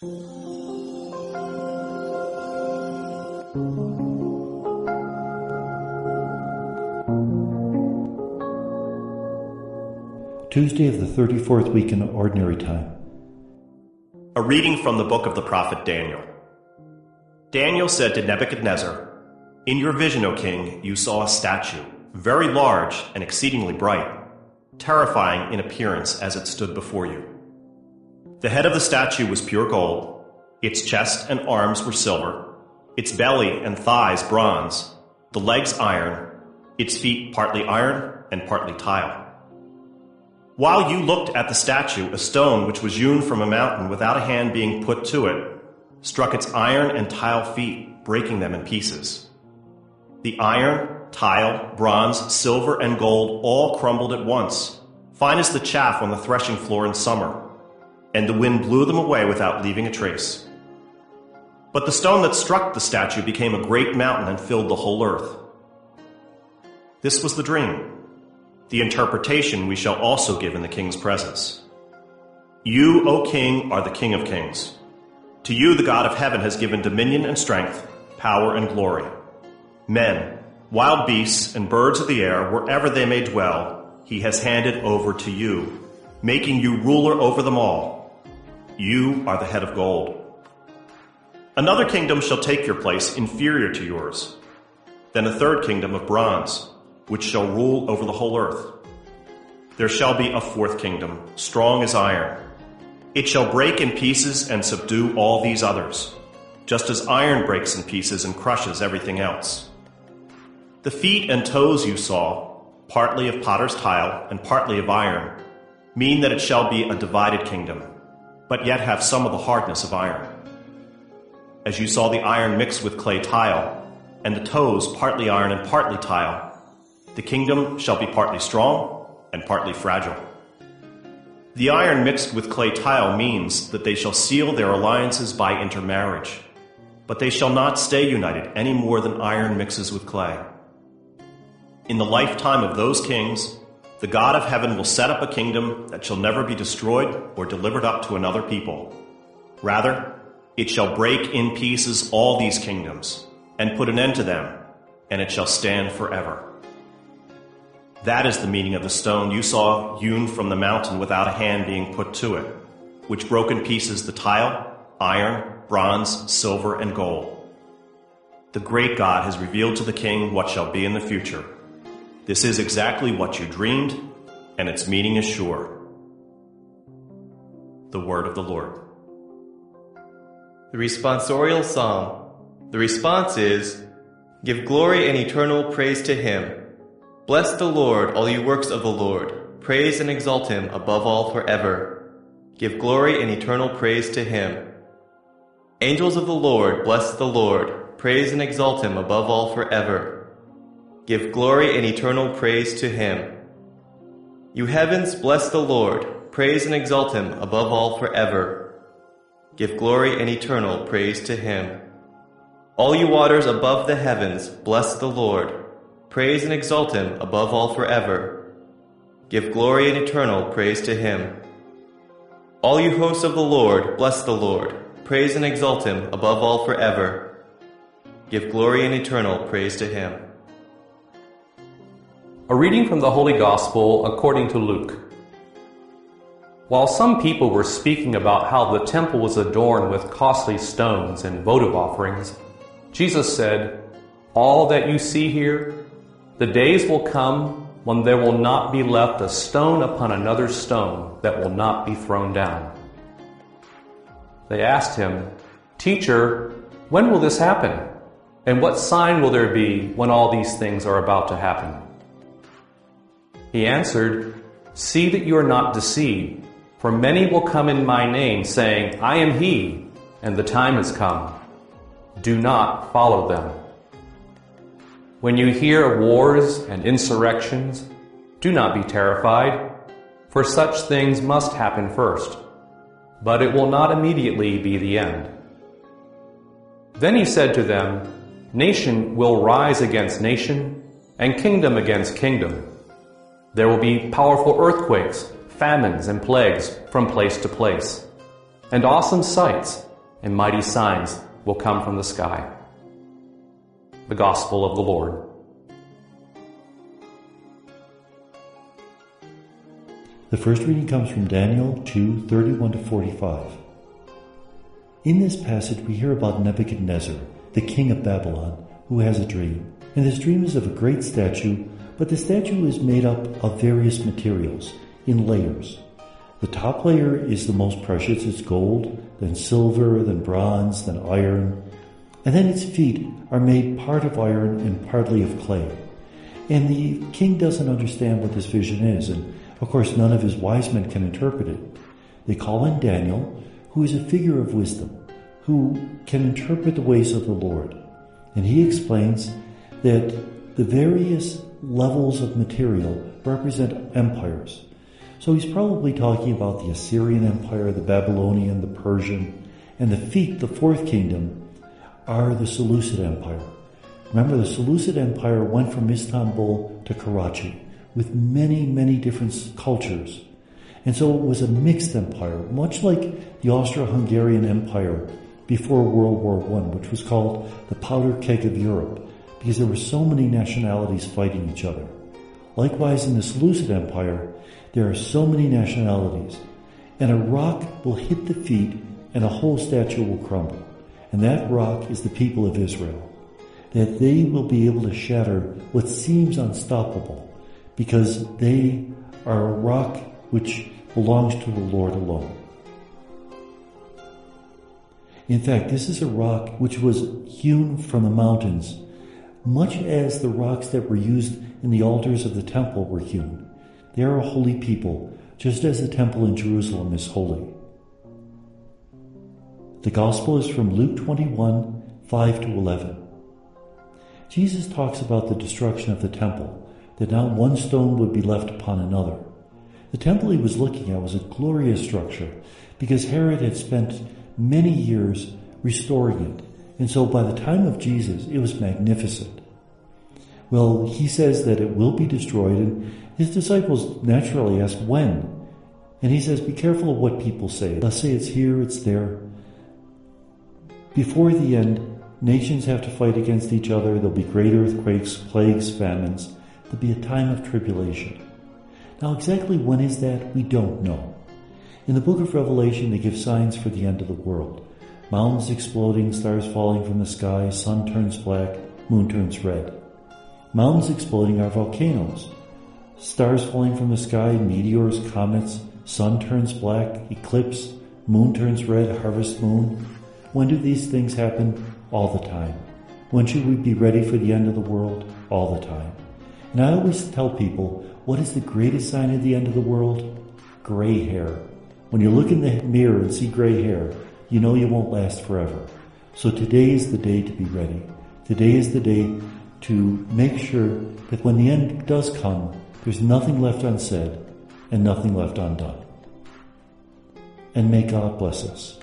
Tuesday of the 34th week in Ordinary Time. A reading from the book of the prophet Daniel. Daniel said to Nebuchadnezzar, "In your vision, O king, you saw a statue, very large and exceedingly bright, terrifying in appearance as it stood before you. The head of the statue was pure gold, its chest and arms were silver, its belly and thighs bronze, the legs iron, its feet partly iron and partly tile. While you looked at the statue, a stone which was hewn from a mountain without a hand being put to it, struck its iron and tile feet, breaking them in pieces. The iron, tile, bronze, silver, and gold all crumbled at once, fine as the chaff on the threshing floor in summer, and the wind blew them away without leaving a trace. But the stone that struck the statue became a great mountain and filled the whole earth. This was the dream. The interpretation we shall also give in the king's presence. You, O king, are the King of kings. To you the God of heaven has given dominion and strength, power and glory. Men, wild beasts, and birds of the air, wherever they may dwell, he has handed over to you, making you ruler over them all. You are the head of gold. Another kingdom shall take your place, inferior to yours. Then a third kingdom of bronze, which shall rule over the whole earth. There shall be a fourth kingdom, strong as iron. It shall break in pieces and subdue all these others, just as iron breaks in pieces and crushes everything else. The feet and toes you saw, partly of potter's tile and partly of iron, mean that it shall be a divided kingdom, but yet have some of the hardness of iron. As you saw the iron mixed with clay tile, and the toes partly iron and partly tile, the kingdom shall be partly strong and partly fragile. The iron mixed with clay tile means that they shall seal their alliances by intermarriage, but they shall not stay united any more than iron mixes with clay. In the lifetime of those kings, the God of heaven will set up a kingdom that shall never be destroyed or delivered up to another people. Rather, it shall break in pieces all these kingdoms and put an end to them, and it shall stand forever. That is the meaning of the stone you saw hewn from the mountain without a hand being put to it, which broke in pieces the tile, iron, bronze, silver, and gold. The great God has revealed to the king what shall be in the future. This is exactly what you dreamed, and its meaning is sure. The word of the Lord. The responsorial psalm. The response is, "Give glory and eternal praise to him. Bless the Lord, all you works of the Lord. Praise and exalt him above all forever. Give glory and eternal praise to him. Angels of the Lord, bless the Lord. Praise and exalt him above all forever. Give glory and eternal praise to him. You heavens, bless the Lord. Praise and exalt him above all forever. Give glory and eternal praise to him. All you waters above the heavens, bless the Lord. Praise and exalt him above all forever. Give glory and eternal praise to him. All you hosts of the Lord, bless the Lord. Praise and exalt him above all forever. Give glory and eternal praise to him." A reading from the Holy Gospel according to Luke. While some people were speaking about how the temple was adorned with costly stones and votive offerings, Jesus said, "All that you see here, the days will come when there will not be left a stone upon another stone that will not be thrown down." They asked him, "Teacher, when will this happen? And what sign will there be when all these things are about to happen?" He answered, "See that you are not deceived, for many will come in my name, saying, 'I am he,' and the time has come. Do not follow them. When you hear of wars and insurrections, do not be terrified, for such things must happen first, but it will not immediately be the end." Then he said to them, "Nation will rise against nation, and kingdom against kingdom. There will be powerful earthquakes, famines, and plagues from place to place, and awesome sights and mighty signs will come from the sky. The Gospel of the Lord. The first reading comes from Daniel 2:31-45. In this passage we hear about Nebuchadnezzar, the king of Babylon, who has a dream. And this dream is of a great statue, but the statue is made up of various materials, in layers. The top layer is the most precious, it's gold, then silver, then bronze, then iron. And then its feet are made part of iron and partly of clay. And the king doesn't understand what this vision is, and of course none of his wise men can interpret it. They call in Daniel, who is a figure of wisdom, who can interpret the ways of the Lord. And he explains that the various levels of material represent empires. So he's probably talking about the Assyrian Empire, the Babylonian, the Persian, and the feet, the fourth kingdom, are the Seleucid Empire. Remember, the Seleucid Empire went from Istanbul to Karachi with many, many different cultures. And so it was a mixed empire, much like the Austro-Hungarian Empire before World War I, which was called the powder keg of Europe, because there were so many nationalities fighting each other. Likewise, in the Seleucid Empire, there are so many nationalities, and a rock will hit the feet and a whole statue will crumble. And that rock is the people of Israel, that they will be able to shatter what seems unstoppable, because they are a rock which belongs to the Lord alone. In fact, this is a rock which was hewn from the mountains, much as the rocks that were used in the altars of the temple were hewn. They are a holy people, just as the temple in Jerusalem is holy. The Gospel is from Luke 21:5-11. Jesus talks about the destruction of the temple, that not one stone would be left upon another. The temple he was looking at was a glorious structure, because Herod had spent many years restoring it, and so by the time of Jesus, it was magnificent. Well, he says that it will be destroyed, and his disciples naturally ask when. And he says, be careful of what people say. They'll say it's here, it's there. Before the end, nations have to fight against each other. There'll be great earthquakes, plagues, famines. There'll be a time of tribulation. Now, exactly when is that? We don't know. In the book of Revelation, they give signs for the end of the world. Mountains exploding, stars falling from the sky, sun turns black, moon turns red. Mountains exploding are volcanoes. Stars falling from the sky, meteors, comets, sun turns black, eclipse, moon turns red, harvest moon. When do these things happen? All the time. When should we be ready for the end of the world? All the time. And I always tell people, what is the greatest sign of the end of the world? Gray hair. When you look in the mirror and see gray hair, you know you won't last forever. So today is the day to be ready. Today is the day to make sure that when the end does come, there's nothing left unsaid and nothing left undone. And may God bless us.